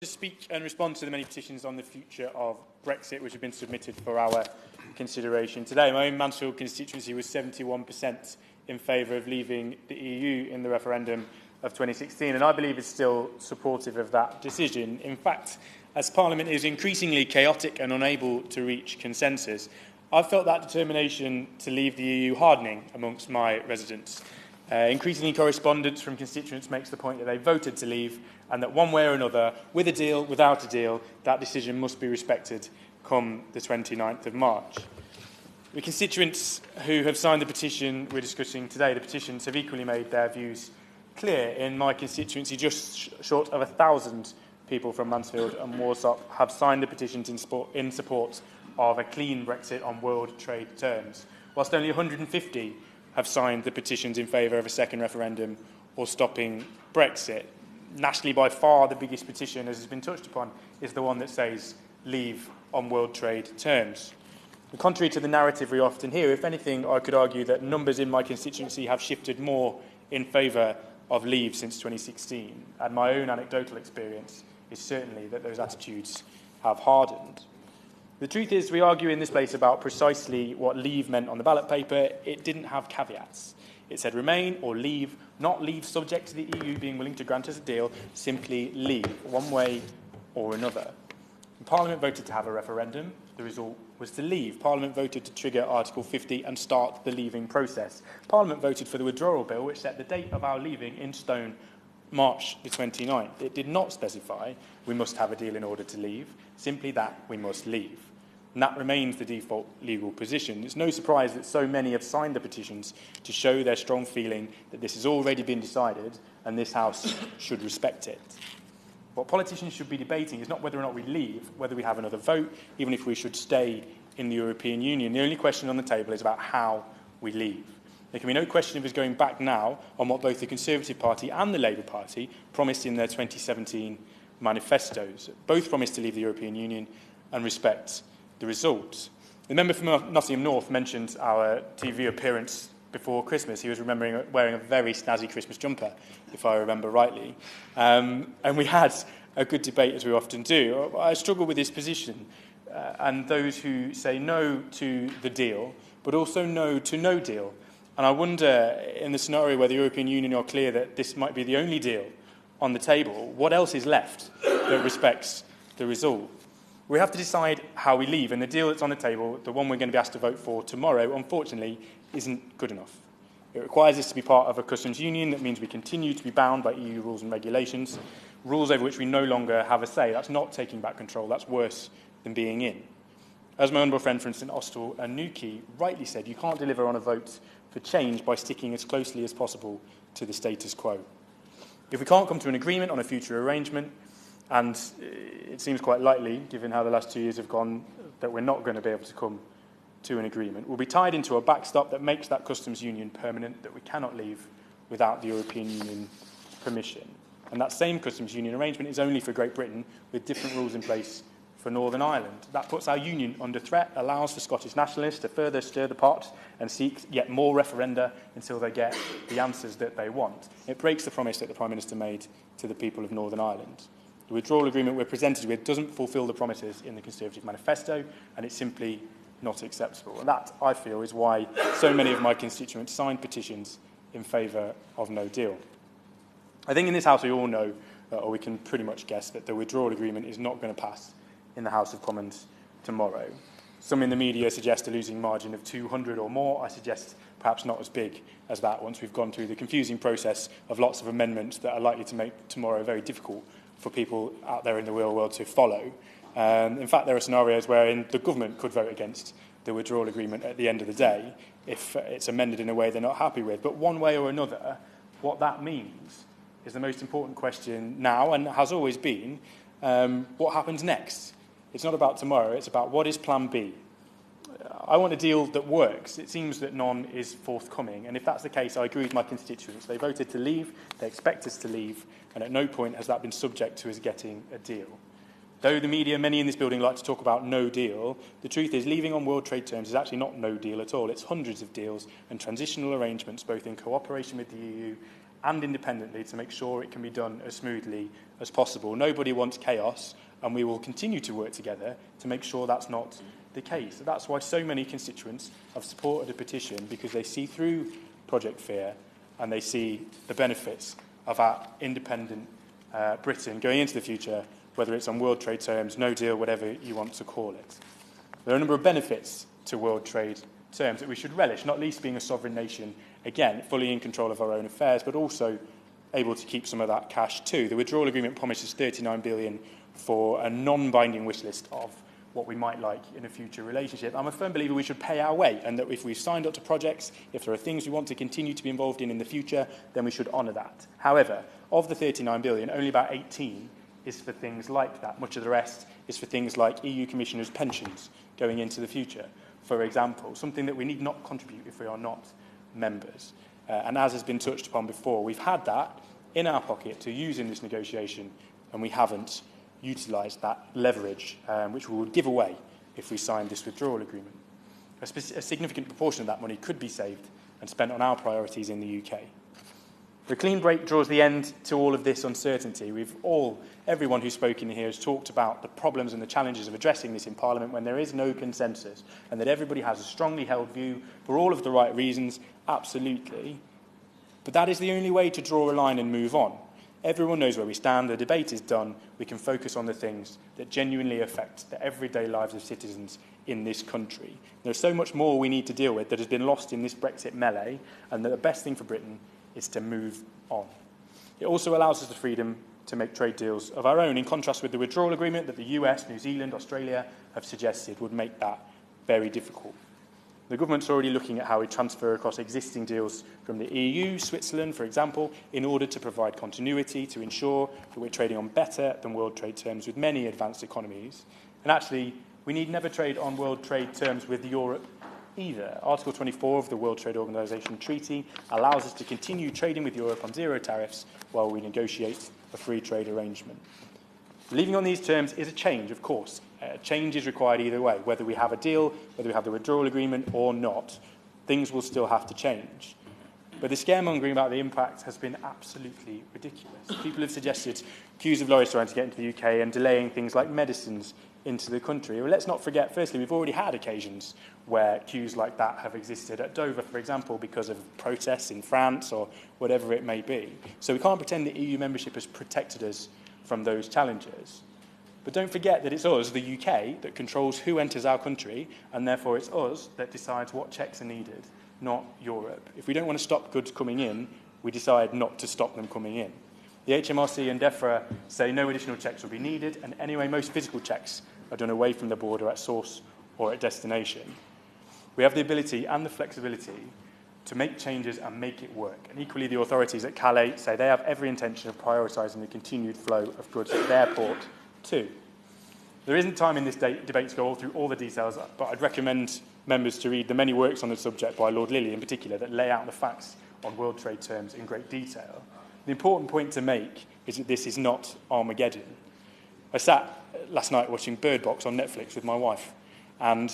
To speak and respond to the many petitions on the future of Brexit which have been submitted for our consideration today. My own Mansfield constituency was 71% in favour of leaving the EU in the referendum of 2016, and I believe is still supportive of that decision. In fact, as Parliament is increasingly chaotic and unable to reach consensus, I've felt that determination to leave the EU hardening amongst my residents. Increasingly, correspondence from constituents makes the point that they voted to leave and that one way or another, with a deal, without a deal, that decision must be respected come the 29th of March. The constituents who have signed the petition we're discussing today, the petitions have equally made their views clear. In my constituency, just short of 1,000 people from Mansfield and Warsop have signed the petitions in support of a clean Brexit on world trade terms, whilst only 150 have signed the petitions in favour of a second referendum or stopping Brexit. Nationally, by far, the biggest petition, as has been touched upon, is the one that says leave on world trade terms. Contrary to the narrative we often hear, if anything, I could argue that numbers in my constituency have shifted more in favour of leave since 2016, and my own anecdotal experience is certainly that those attitudes have hardened. The truth is, we argue in this place about precisely what leave meant on the ballot paper. It didn't have caveats. It said remain or leave, not leave subject to the EU being willing to grant us a deal, simply leave, one way or another. Parliament voted to have a referendum. The result was to leave. Parliament voted to trigger Article 50 and start the leaving process. Parliament voted for the withdrawal bill, which set the date of our leaving in stone, March the 29th. It did not specify we must have a deal in order to leave, simply that we must leave. And that remains the default legal position. It's no surprise that so many have signed the petitions to show their strong feeling that this has already been decided and this House should respect it. What politicians should be debating is not whether or not we leave, whether we have another vote, even if we should stay in the European Union. The only question on the table is about how we leave. There can be no question of us going back now on what both the Conservative Party and the Labour Party promised in their 2017 manifestos. Both promised to leave the European Union and respect the result. The member from Nottingham North mentioned our TV appearance before Christmas. He was wearing a very snazzy Christmas jumper, if I remember rightly. And we had a good debate, as we often do. I struggle with this position and those who say no to the deal, but also no to no deal. And I wonder, in the scenario where the European Union are clear that this might be the only deal on the table, what else is left that respects the result? We have to decide how we leave, and the deal that's on the table, the one we're going to be asked to vote for tomorrow, unfortunately, isn't good enough. It requires us to be part of a customs union. That means we continue to be bound by EU rules and regulations, rules over which we no longer have a say. That's not taking back control. That's worse than being in. As my honourable friend from St Austell and Newquay rightly said, you can't deliver on a vote for change by sticking as closely as possible to the status quo. If we can't come to an agreement on a future arrangement, and it seems quite likely, given how the last 2 years have gone, that we're not going to be able to come to an agreement, we'll be tied into a backstop that makes that customs union permanent, that we cannot leave without the European Union permission. And that same customs union arrangement is only for Great Britain, with different rules in place for Northern Ireland. That puts our union under threat, allows for Scottish nationalists to further stir the pot and seek yet more referenda until they get the answers that they want. It breaks the promise that the Prime Minister made to the people of Northern Ireland. The withdrawal agreement we're presented with doesn't fulfil the promises in the Conservative manifesto, and it's simply not acceptable. And that, I feel, is why so many of my constituents signed petitions in favour of no deal. I think in this House we all know, or we can pretty much guess, that the withdrawal agreement is not going to pass in the House of Commons tomorrow. Some in the media suggest a losing margin of 200 or more. I suggest perhaps not as big as that once we've gone through the confusing process of lots of amendments that are likely to make tomorrow very difficult for people out there in the real world to follow. In fact, there are scenarios wherein the government could vote against the withdrawal agreement at the end of the day if it's amended in a way they're not happy with. But one way or another, what that means is the most important question now, and has always been, what happens next? It's not about tomorrow, it's about what is plan B. I want a deal that works. It seems that none is forthcoming, and if that's the case, I agree with my constituents. They voted to leave, they expect us to leave, and at no point has that been subject to us getting a deal. Though the media, many in this building, like to talk about no deal, the truth is leaving on world trade terms is actually not no deal at all. It's hundreds of deals and transitional arrangements, both in cooperation with the EU and independently to make sure it can be done as smoothly as possible. Nobody wants chaos, and we will continue to work together to make sure that's not the case. That's why so many constituents have supported a petition, because they see through Project Fear and they see the benefits of our independent Britain going into the future, whether it's on world trade terms, no deal, whatever you want to call it. There are a number of benefits to world trade terms that we should relish, not least being a sovereign nation, again, fully in control of our own affairs, but also able to keep some of that cash too. The withdrawal agreement promises $39 billion for a non-binding wish list of what we might like in a future relationship. I'm a firm believer we should pay our way, and that if we've signed up to projects, if there are things we want to continue to be involved in the future, then we should honour that. However, of the $39 billion, only about 18 is for things like that. Much of the rest is for things like EU commissioners' pensions going into the future, for example, something that we need not contribute if we are not members. And as has been touched upon before, we've had that in our pocket to use in this negotiation, and we haven't utilised that leverage, which we would give away if we signed this withdrawal agreement. A significant proportion of that money could be saved and spent on our priorities in the UK. The clean break draws the end to all of this uncertainty. Everyone who's spoken here has talked about the problems and the challenges of addressing this in Parliament when there is no consensus, and that everybody has a strongly held view for all of the right reasons, absolutely. But that is the only way to draw a line and move on. Everyone knows where we stand, the debate is done, we can focus on the things that genuinely affect the everyday lives of citizens in this country. There's so much more we need to deal with that has been lost in this Brexit melee, and that the best thing for Britain is to move on. It also allows us the freedom to make trade deals of our own, in contrast with the withdrawal agreement that the US, New Zealand, Australia have suggested would make that very difficult. The government's already looking at how we transfer across existing deals from the EU, Switzerland, for example, in order to provide continuity to ensure that we're trading on better than world trade terms with many advanced economies. And actually, we need never trade on world trade terms with Europe either. Article 24 of the World Trade Organization Treaty allows us to continue trading with Europe on zero tariffs while we negotiate a free trade arrangement. Leaving on these terms is a change, of course. Change is required either way, whether we have a deal, whether we have the withdrawal agreement or not. Things will still have to change. But the scaremongering about the impact has been absolutely ridiculous. People have suggested queues of lorries trying to get into the UK and delaying things like medicines into the country. Well, let's not forget, firstly, we've already had occasions where queues like that have existed at Dover, for example, because of protests in France or whatever it may be. So we can't pretend that EU membership has protected us from those challenges. But don't forget that it's us, the UK, that controls who enters our country, and therefore it's us that decides what checks are needed, not Europe. If we don't want to stop goods coming in, we decide not to stop them coming in. The HMRC and DEFRA say no additional checks will be needed, and anyway, most physical checks are done away from the border at source or at destination. We have the ability and the flexibility to make changes and make it work. And equally, the authorities at Calais say they have every intention of prioritising the continued flow of goods at their port too. There isn't time in this debate to go through all the details, but I'd recommend members to read the many works on the subject by Lord Lilly in particular that lay out the facts on world trade terms in great detail. The important point to make is that this is not Armageddon. I sat last night watching Bird Box on Netflix with my wife, and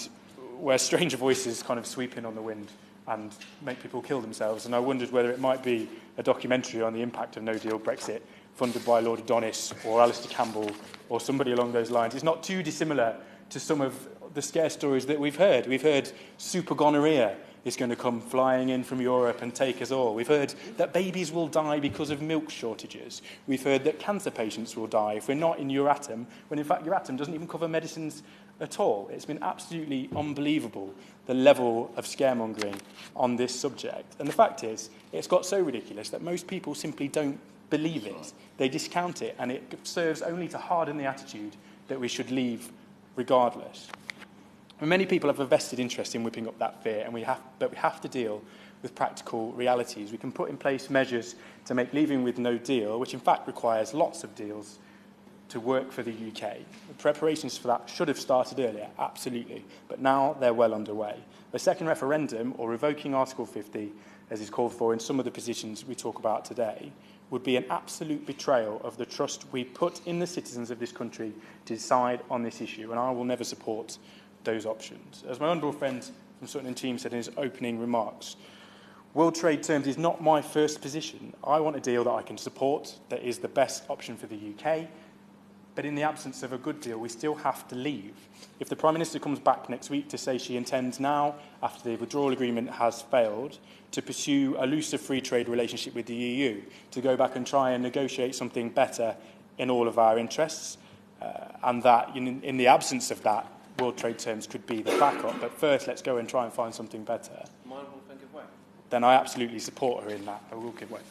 where stranger voices kind of sweep in on the wind and make people kill themselves, and I wondered whether it might be a documentary on the impact of no-deal Brexit funded by Lord Adonis or Alistair Campbell or somebody along those lines. It's not too dissimilar to some of the scare stories that we've heard. We've heard super gonorrhea is going to come flying in from Europe and take us all. We've heard that babies will die because of milk shortages. We've heard that cancer patients will die if we're not in Euratom, when in fact Euratom doesn't even cover medicines at all. It's been absolutely unbelievable, the level of scaremongering on this subject. And the fact is, it's got so ridiculous that most people simply don't believe it. They discount it, and it serves only to harden the attitude that we should leave regardless. And many people have a vested interest in whipping up that fear, but we have to deal with practical realities. We can put in place measures to make leaving with no deal, which in fact requires lots of deals, to work for the UK. The preparations for that should have started earlier, absolutely, but now they're well underway. A second referendum, or revoking Article 50, as is called for in some of the positions we talk about today, would be an absolute betrayal of the trust we put in the citizens of this country to decide on this issue, and I will never support those options. As my honourable friend from Sutton and team said in his opening remarks, World trade terms is not my first position. I want a deal that I can support, that is the best option for the UK. But in the absence of a good deal, we still have to leave. If the Prime Minister comes back next week to say she intends now, after the withdrawal agreement has failed, to pursue a looser free trade relationship with the EU, to go back and try and negotiate something better in all of our interests, and that in the absence of that, world trade terms could be the backup. But first, let's go and try and find something better. Then I absolutely support her in that. I will give way.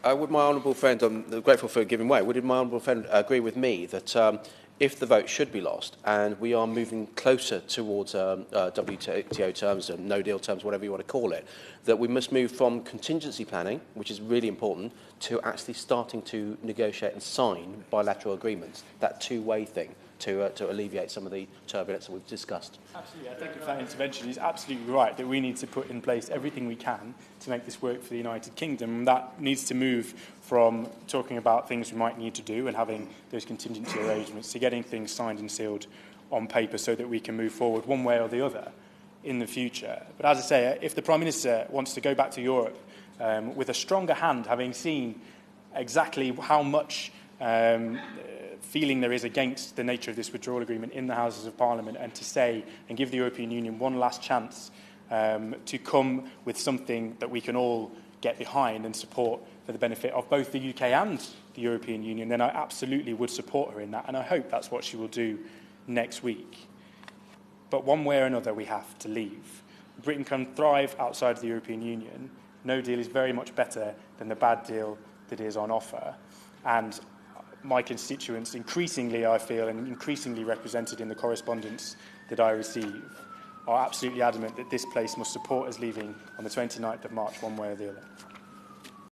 Would my honourable friend, I'm grateful for giving way, would my honourable friend agree with me that if the vote should be lost and we are moving closer towards WTO terms and no-deal terms, whatever you want to call it, that we must move from contingency planning, which is really important, to actually starting to negotiate and sign bilateral agreements, that two-way thing, to alleviate some of the turbulence that we've discussed? Absolutely. I think if that intervention is absolutely right, that we need to put in place everything we can to make this work for the United Kingdom. That needs to move from talking about things we might need to do and having those contingency arrangements to getting things signed and sealed on paper so that we can move forward one way or the other in the future. But as I say, if the Prime Minister wants to go back to Europe with a stronger hand, having seen exactly how much feeling there is against the nature of this withdrawal agreement in the Houses of Parliament, and to say and give the European Union one last chance to come with something that we can all get behind and support for the benefit of both the UK and the European Union, then I absolutely would support her in that, and I hope that's what she will do next week. But one way or another, we have to leave. Britain can thrive outside of the European Union. No deal is very much better than the bad deal that is on offer. And my constituents, increasingly, I feel, and increasingly represented in the correspondence that I receive, are absolutely adamant that this place must support us leaving on the 29th of March, one way or the other.